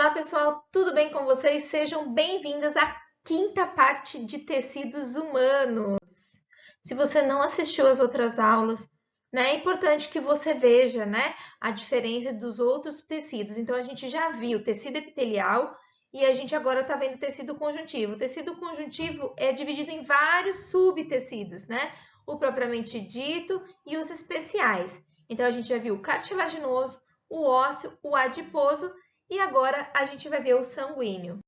Olá, pessoal, tudo bem com vocês? Sejam bem-vindos à quinta parte de tecidos humanos. Se você não assistiu às outras aulas, né, é importante que você veja, né, a diferença dos outros tecidos. Então, a gente já viu tecido epitelial e a gente agora está vendo tecido conjuntivo. O tecido conjuntivo é dividido em vários subtecidos, né? O propriamente dito e os especiais. Então, a gente já viu o cartilaginoso, o ósseo, o adiposo e agora a gente vai ver o sanguíneo.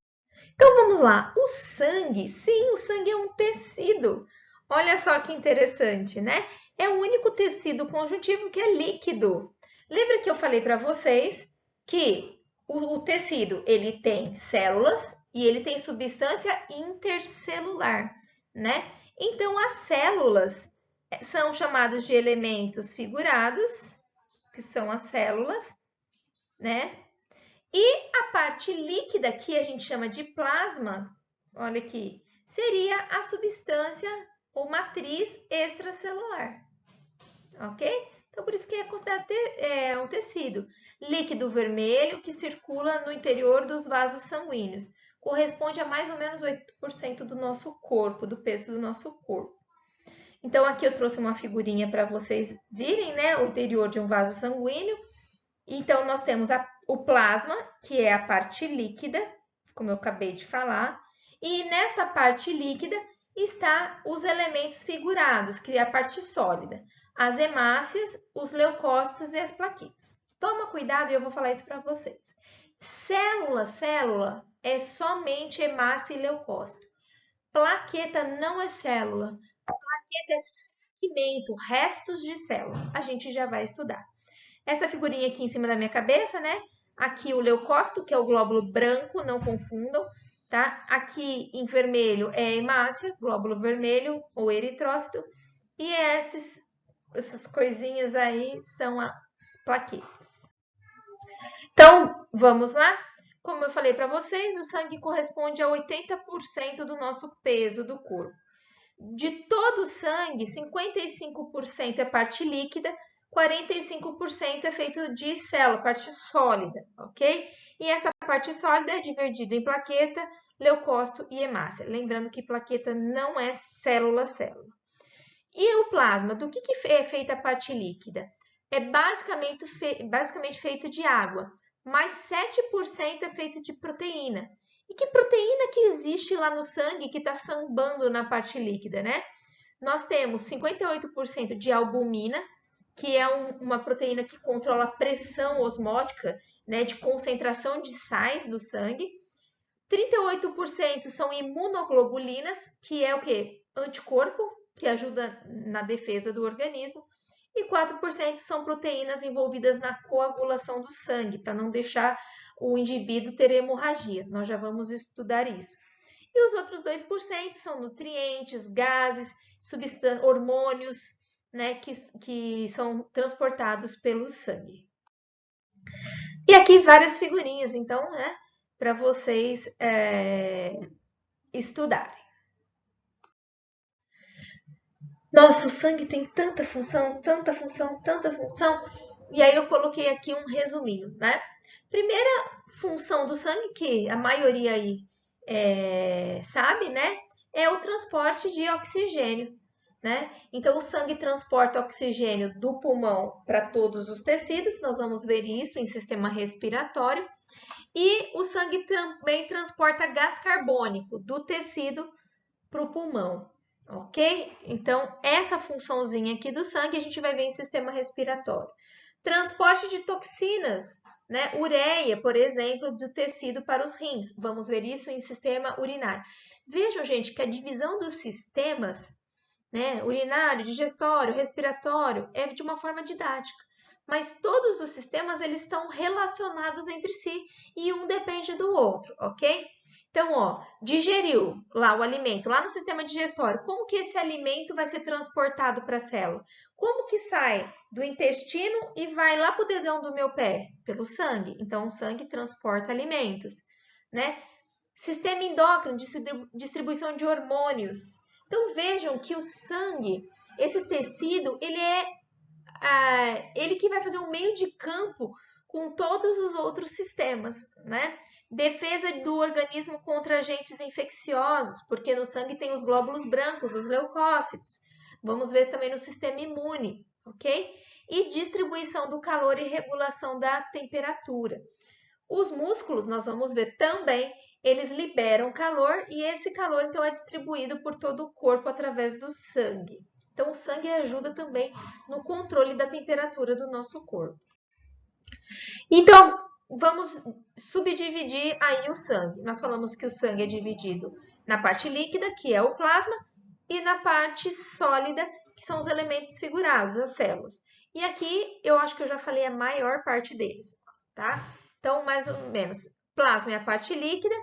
Então vamos lá, o sangue, sim, o sangue é um tecido. Olha só que interessante, né? É o único tecido conjuntivo que é líquido. Lembra que eu falei para vocês que o tecido ele tem células e ele tem substância intercelular, né? Então as células são chamadas de elementos figurados, que são as células, né? E a parte líquida, que a gente chama de plasma, olha aqui, seria a substância ou matriz extracelular, ok? Então, por isso que é considerado um tecido. Líquido vermelho que circula no interior dos vasos sanguíneos. Corresponde a mais ou menos 8% do nosso corpo, do peso do nosso corpo. Então, aqui eu trouxe uma figurinha para vocês virem, né, o interior de um vaso sanguíneo. Então, nós temos o plasma, que é a parte líquida, como eu acabei de falar, e nessa parte líquida está os elementos figurados, que é a parte sólida, as hemácias, os leucócitos e as plaquetas. Toma cuidado e eu vou falar isso para vocês. Célula é somente hemácia e leucócito. Plaqueta não é célula. Plaqueta é fragmento, restos de célula. A gente já vai estudar. Essa figurinha aqui em cima da minha cabeça, né? Aqui o leucócito, que é o glóbulo branco, não confundam, tá? Aqui em vermelho é a hemácia, glóbulo vermelho ou eritrócito. E essas coisinhas aí são as plaquetas. Então, vamos lá? Como eu falei para vocês, o sangue corresponde a 80% do nosso peso do corpo. De todo o sangue, 55% é parte líquida, 45% é feito de célula, parte sólida, ok? E essa parte sólida é dividida em plaqueta, leucócito e hemácia. Lembrando que plaqueta não é célula-célula. E o plasma, do que é feita a parte líquida? É basicamente feito de água, mais 7% é feito de proteína. E que proteína que existe lá no sangue que está sambando na parte líquida, né? Nós temos 58% de albumina, que é uma proteína que controla a pressão osmótica, né, de concentração de sais do sangue. 38% são imunoglobulinas, que é o quê? Anticorpo, que ajuda na defesa do organismo. E 4% são proteínas envolvidas na coagulação do sangue, para não deixar o indivíduo ter hemorragia. Nós já vamos estudar isso. E os outros 2% são nutrientes, gases, hormônios, né, que são transportados pelo sangue. E aqui várias figurinhas, então, né, para vocês estudarem. Nossa, o sangue tem tanta função, tanta função, tanta função. E aí eu coloquei aqui um resuminho, né? Primeira função do sangue, que a maioria aí sabe, né? É o transporte de oxigênio, né? Então, o sangue transporta oxigênio do pulmão para todos os tecidos. Nós vamos ver isso em sistema respiratório. E o sangue também transporta gás carbônico do tecido para o pulmão, ok? Então, essa funçãozinha aqui do sangue a gente vai ver em sistema respiratório. Transporte de toxinas, né? Ureia, por exemplo, do tecido para os rins. Vamos ver isso em sistema urinário. Vejam, gente, que a divisão dos sistemas, né, urinário, digestório, respiratório, é de uma forma didática. Mas todos os sistemas eles estão relacionados entre si e um depende do outro, ok? Então, ó, digeriu lá o alimento, lá no sistema digestório, como que esse alimento vai ser transportado para a célula? Como que sai do intestino e vai lá para o dedão do meu pé? Pelo sangue. Então, o sangue transporta alimentos, né? Sistema endócrino, distribuição de hormônios. Então, vejam que o sangue, esse tecido, ele que vai fazer um meio de campo com todos os outros sistemas, né? Defesa do organismo contra agentes infecciosos, porque no sangue tem os glóbulos brancos, os leucócitos. Vamos ver também no sistema imune, ok? E distribuição do calor e regulação da temperatura. Os músculos, nós vamos ver também, eles liberam calor e esse calor então é distribuído por todo o corpo através do sangue. Então o sangue ajuda também no controle da temperatura do nosso corpo. Então, vamos subdividir aí o sangue. Nós falamos que o sangue é dividido na parte líquida, que é o plasma, e na parte sólida, que são os elementos figurados, as células. E aqui eu acho que eu já falei a maior parte deles, tá? Então, mais ou menos, plasma é a parte líquida,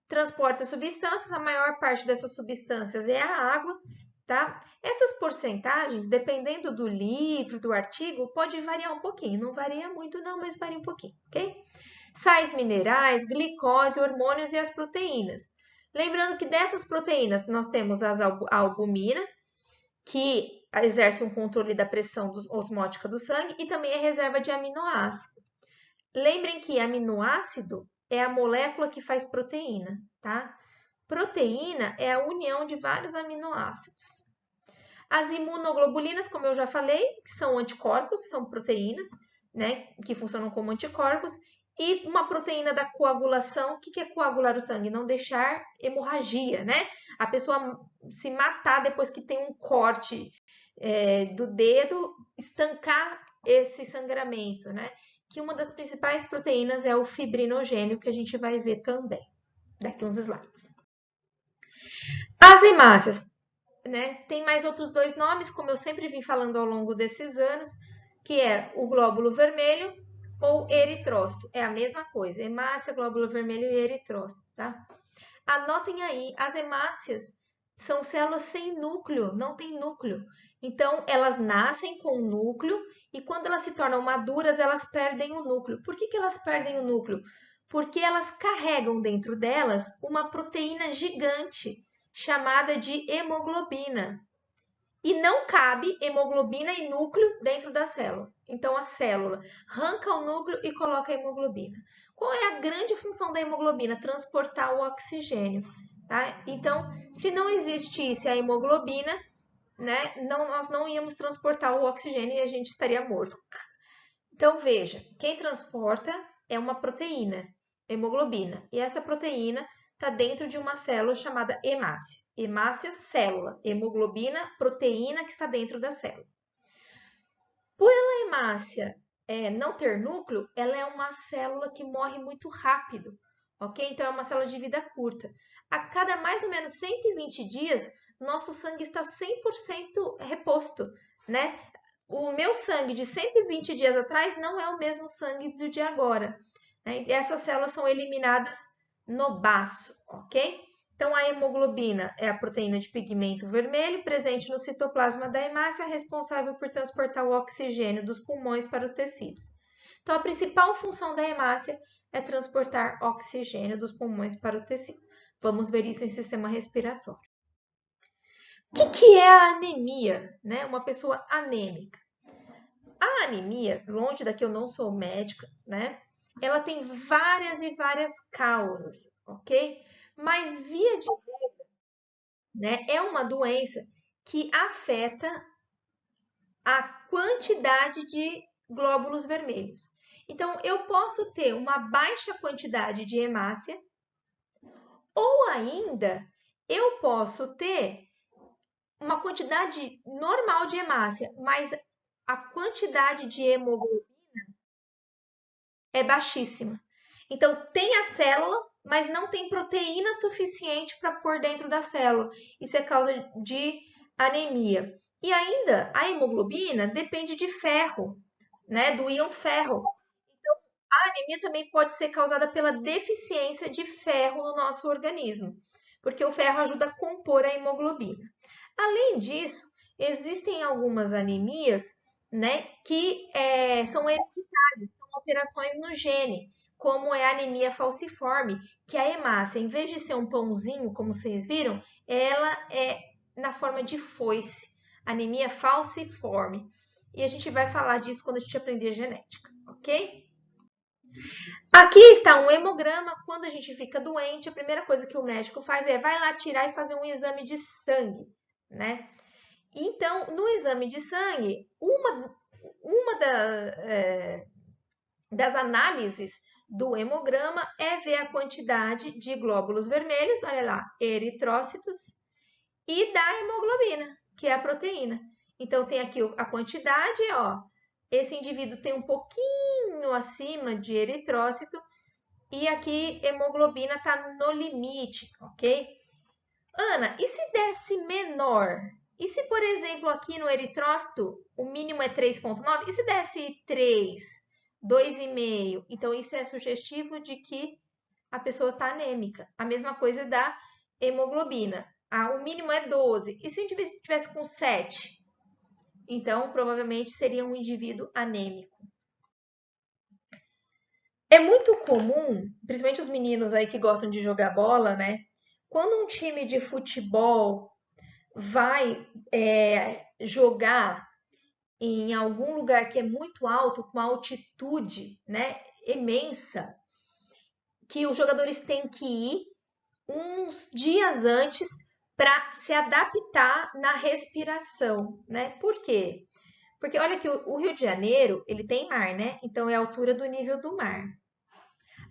transporta substâncias, a maior parte dessas substâncias é a água, tá? Essas porcentagens, dependendo do livro, do artigo, pode variar um pouquinho. Não varia muito não, mas varia um pouquinho, ok? Sais minerais, glicose, hormônios e as proteínas. Lembrando que dessas proteínas nós temos a albumina, que exerce um controle da pressão osmótica do sangue e também é reserva de aminoácido. Lembrem que aminoácido é a molécula que faz proteína, tá? Proteína é a união de vários aminoácidos. As imunoglobulinas, como eu já falei, são anticorpos, são proteínas, né, que funcionam como anticorpos. E uma proteína da coagulação, o que é coagular o sangue? Não deixar hemorragia, né? A pessoa se matar depois que tem um corte do dedo, estancar esse sangramento, né? Que uma das principais proteínas é o fibrinogênio, que a gente vai ver também daqui uns slides. As hemácias, né? Tem mais outros dois nomes, como eu sempre vim falando ao longo desses anos, que é o glóbulo vermelho ou eritrócito. É a mesma coisa, hemácia, glóbulo vermelho e eritrócito, tá? Anotem aí, as hemácias são células sem núcleo, não tem núcleo. Então, elas nascem com o núcleo e quando elas se tornam maduras, elas perdem o núcleo. Por que elas perdem o núcleo? Porque elas carregam dentro delas uma proteína gigante chamada de hemoglobina. E não cabe hemoglobina e núcleo dentro da célula. Então, a célula arranca o núcleo e coloca a hemoglobina. Qual é a grande função da hemoglobina? Transportar o oxigênio. Tá? Então, se não existisse a hemoglobina, né, nós não íamos transportar o oxigênio e a gente estaria morto. Então, veja, quem transporta é uma proteína, hemoglobina. E essa proteína está dentro de uma célula chamada hemácia. Hemácia, célula. Hemoglobina, proteína que está dentro da célula. Pela hemácia não ter núcleo, ela é uma célula que morre muito rápido, ok? Então, é uma célula de vida curta. A cada mais ou menos 120 dias, nosso sangue está 100% reposto, né? O meu sangue de 120 dias atrás não é o mesmo sangue do de agora, né? Essas células são eliminadas no baço, ok? Então, a hemoglobina é a proteína de pigmento vermelho presente no citoplasma da hemácia, responsável por transportar o oxigênio dos pulmões para os tecidos. Então, a principal função da hemácia é transportar oxigênio dos pulmões para o tecido. Vamos ver isso em sistema respiratório. O que é a anemia, né? Uma pessoa anêmica. A anemia, longe daqui eu não sou médica, né? Ela tem várias e várias causas, ok? Mas via de regra, né, é uma doença que afeta a quantidade de glóbulos vermelhos. Então, eu posso ter uma baixa quantidade de hemácia ou ainda eu posso ter uma quantidade normal de hemácia, mas a quantidade de hemoglobina é baixíssima. Então, tem a célula, mas não tem proteína suficiente para pôr dentro da célula. Isso é causa de anemia. E ainda, a hemoglobina depende de ferro, né, do íon ferro. Então, a anemia também pode ser causada pela deficiência de ferro no nosso organismo, porque o ferro ajuda a compor a hemoglobina. Além disso, existem algumas anemias, né, que são hereditárias, são alterações no gene, como é a anemia falciforme, que a hemácia, em vez de ser um pãozinho, como vocês viram, ela é na forma de foice, anemia falciforme. E a gente vai falar disso quando a gente aprender genética, ok? Aqui está um hemograma. Quando a gente fica doente, a primeira coisa que o médico faz é vai lá tirar e fazer um exame de sangue, né? Então, no exame de sangue, das análises do hemograma é ver a quantidade de glóbulos vermelhos, olha lá, eritrócitos, e da hemoglobina, que é a proteína. Então, tem aqui a quantidade, ó. Esse indivíduo tem um pouquinho acima de eritrócito e aqui hemoglobina está no limite, ok? Ana, e se desse menor? E se, por exemplo, aqui no eritrócito o mínimo é 3,9? E se desse 3, 2,5? Então, isso é sugestivo de que a pessoa está anêmica. A mesma coisa da hemoglobina. O mínimo é 12. E se o indivíduo estivesse com 7? Então, provavelmente seria um indivíduo anêmico. É muito comum, principalmente os meninos aí que gostam de jogar bola, né? Quando um time de futebol vai jogar em algum lugar que é muito alto, com altitude, né, imensa, que os jogadores têm que ir uns dias antes para se adaptar na respiração, né? Por quê? Porque olha que o Rio de Janeiro, ele tem mar, né? Então é a altura do nível do mar.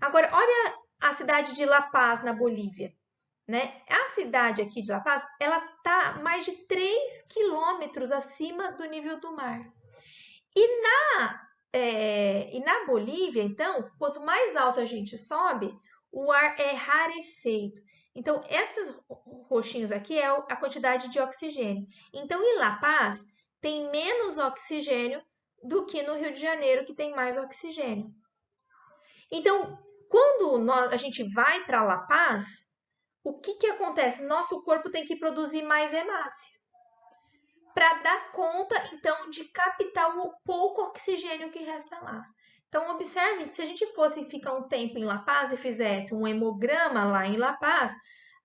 Agora, olha a cidade de La Paz, na Bolívia, né? A cidade aqui de La Paz, ela tá mais de 3 quilômetros acima do nível do mar. E na Bolívia, então, quanto mais alto a gente sobe, o ar é rarefeito. Então, esses roxinhos aqui é a quantidade de oxigênio. Então, em La Paz, tem menos oxigênio do que no Rio de Janeiro, que tem mais oxigênio. Então, quando a gente vai para La Paz, o que acontece? Nosso corpo tem que produzir mais hemácia para dar conta, então, de captar o pouco oxigênio que resta lá. Então, observe, se a gente fosse ficar um tempo em La Paz e fizesse um hemograma lá em La Paz,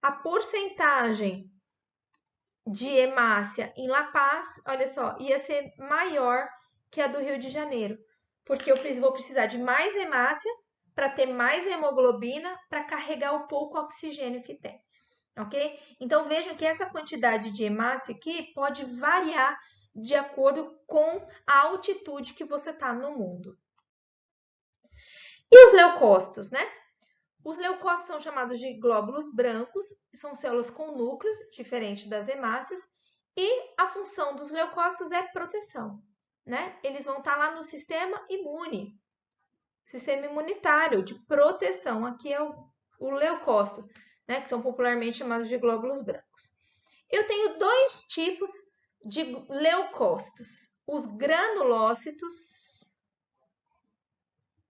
a porcentagem de hemácia em La Paz, olha só, ia ser maior que a do Rio de Janeiro, porque eu vou precisar de mais hemácia para ter mais hemoglobina para carregar o pouco oxigênio que tem. Ok? Então vejam que essa quantidade de hemácia aqui pode variar de acordo com a altitude que você está no mundo. E os leucócitos, né? Os leucócitos são chamados de glóbulos brancos, são células com núcleo, diferente das hemácias, e a função dos leucócitos é proteção, né? Eles vão estar lá no sistema imune, sistema imunitário de proteção. Aqui é o leucócito, né? Que são popularmente chamados de glóbulos brancos. Eu tenho dois tipos de leucócitos, os granulócitos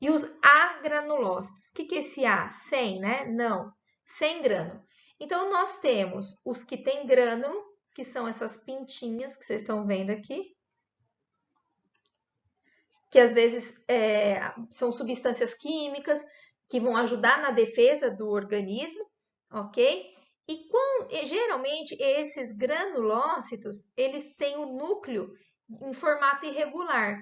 e os agranulócitos. O que é esse A? Sem, né? Não, sem grânulo. Então, nós temos os que têm grânulo, que são essas pintinhas que vocês estão vendo aqui, que às vezes são substâncias químicas que vão ajudar na defesa do organismo, ok? E geralmente esses granulócitos, eles têm o núcleo em formato irregular.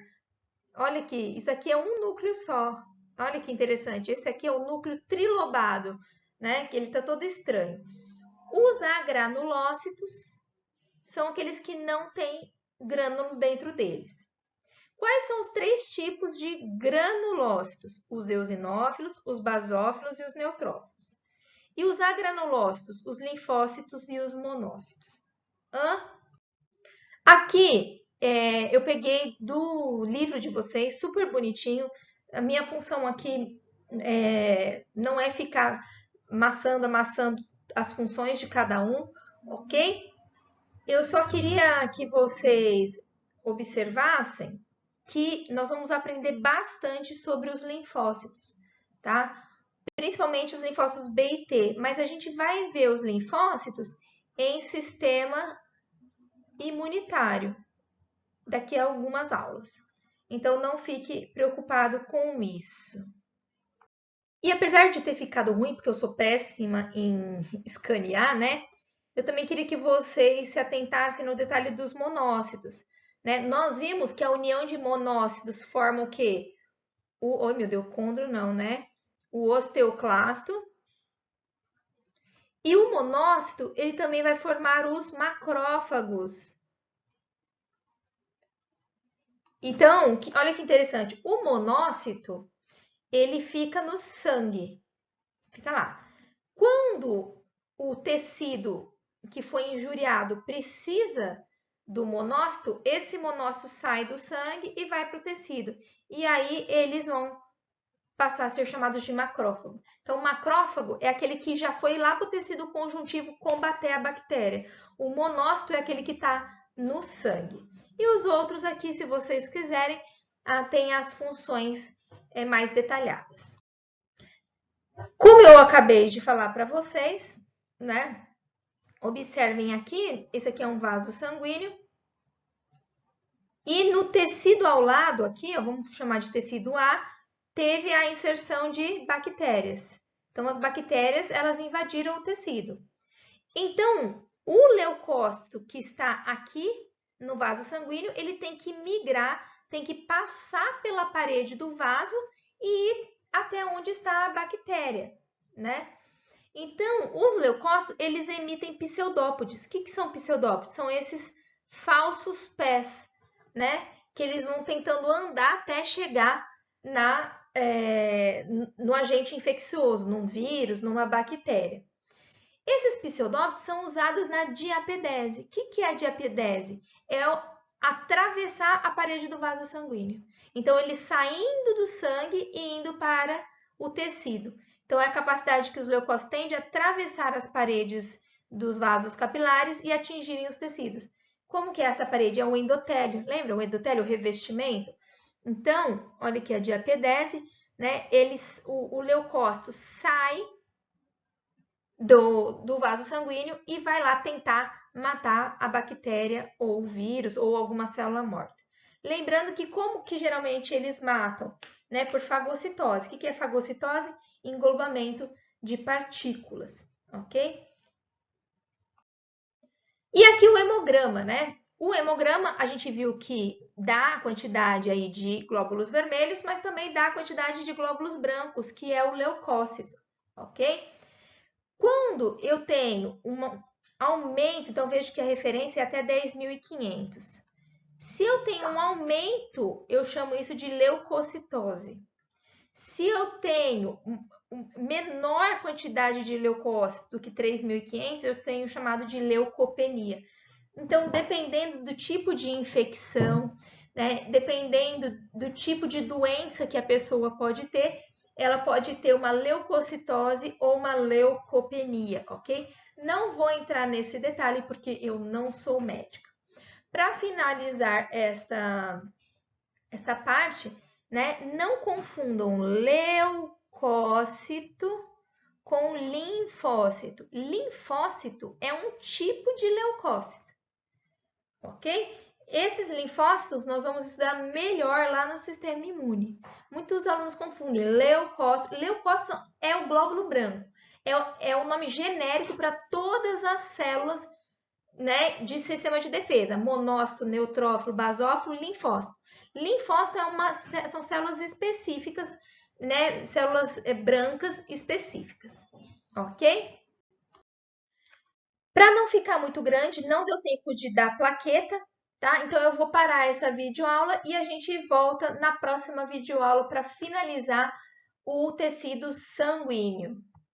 Olha aqui, isso aqui é um núcleo só. Olha que interessante, esse aqui é o núcleo trilobado, né? Que ele está todo estranho. Os agranulócitos são aqueles que não têm grânulo dentro deles. Quais são os três tipos de granulócitos? Os eosinófilos, os basófilos e os neutrófilos. E os agranulócitos, os linfócitos e os monócitos. Aqui eu peguei do livro de vocês, super bonitinho. A minha função aqui não é ficar amassando as funções de cada um, ok? Eu só queria que vocês observassem que nós vamos aprender bastante sobre os linfócitos, tá? Principalmente os linfócitos B e T, mas a gente vai ver os linfócitos em sistema imunitário daqui a algumas aulas. Então não fique preocupado com isso. E apesar de ter ficado ruim, porque eu sou péssima em escanear, né? Eu também queria que vocês se atentassem no detalhe dos monócitos, né? Nós vimos que a união de monócitos forma o quê? Oi, meu Deus, condro não, né? O osteoclasto. E o monócito, ele também vai formar os macrófagos. Então, olha que interessante, o monócito, ele fica no sangue, fica lá. Quando o tecido que foi injuriado precisa do monócito, esse monócito sai do sangue e vai para o tecido. E aí eles vão passar a ser chamados de macrófago. Então, o macrófago é aquele que já foi lá para o tecido conjuntivo combater a bactéria. O monócito é aquele que está no sangue. E os outros aqui, se vocês quiserem, tem as funções mais detalhadas. Como eu acabei de falar para vocês, né? Observem aqui, esse aqui é um vaso sanguíneo. E no tecido ao lado aqui, ó, vamos chamar de tecido A, teve a inserção de bactérias. Então, as bactérias, elas invadiram o tecido. Então, o leucócito que está aqui no vaso sanguíneo, ele tem que migrar, tem que passar pela parede do vaso e ir até onde está a bactéria, né? Então, os leucócitos, eles emitem pseudópodes. O que são pseudópodes? São esses falsos pés, né? Que eles vão tentando andar até chegar no agente infeccioso, num vírus, numa bactéria. Esses pseudópodes são usados na diapedese. O que é a diapedese? É atravessar a parede do vaso sanguíneo. Então, ele saindo do sangue e indo para o tecido. Então, é a capacidade que os leucócitos têm de atravessar as paredes dos vasos capilares e atingirem os tecidos. Como que é essa parede? É o endotélio. Lembra o endotélio, o revestimento? Então, olha aqui a diapedese, né? O leucócito sai do vaso sanguíneo e vai lá tentar matar a bactéria ou o vírus ou alguma célula morta. Lembrando que como que geralmente eles matam? Né? Por fagocitose. O que é fagocitose? Englobamento de partículas, ok? E aqui o hemograma, né? O hemograma, a gente viu que dá a quantidade aí de glóbulos vermelhos, mas também dá a quantidade de glóbulos brancos, que é o leucócito, ok? Quando eu tenho um aumento, então vejo que a referência é até 10.500. Se eu tenho um aumento, eu chamo isso de leucocitose. Se eu tenho menor quantidade de leucócitos do que 3.500, eu tenho chamado de leucopenia. Então, dependendo do tipo de infecção, né, dependendo do tipo de doença que a pessoa pode ter, ela pode ter uma leucocitose ou uma leucopenia, ok? Não vou entrar nesse detalhe porque eu não sou médica. Para finalizar essa parte, né, não confundam leucócito com linfócito. Linfócito é um tipo de leucócito, ok? Esses linfócitos nós vamos estudar melhor lá no sistema imune. Muitos alunos confundem leucócito. Leucócito é o glóbulo branco. É o nome genérico para todas as células, né, de sistema de defesa. Monócito, neutrófilo, basófilo, linfócito. Linfócito são células específicas, né, células brancas específicas, ok? Para não ficar muito grande, não deu tempo de dar plaqueta, tá? Então eu vou parar essa videoaula e a gente volta na próxima videoaula para finalizar o tecido sanguíneo.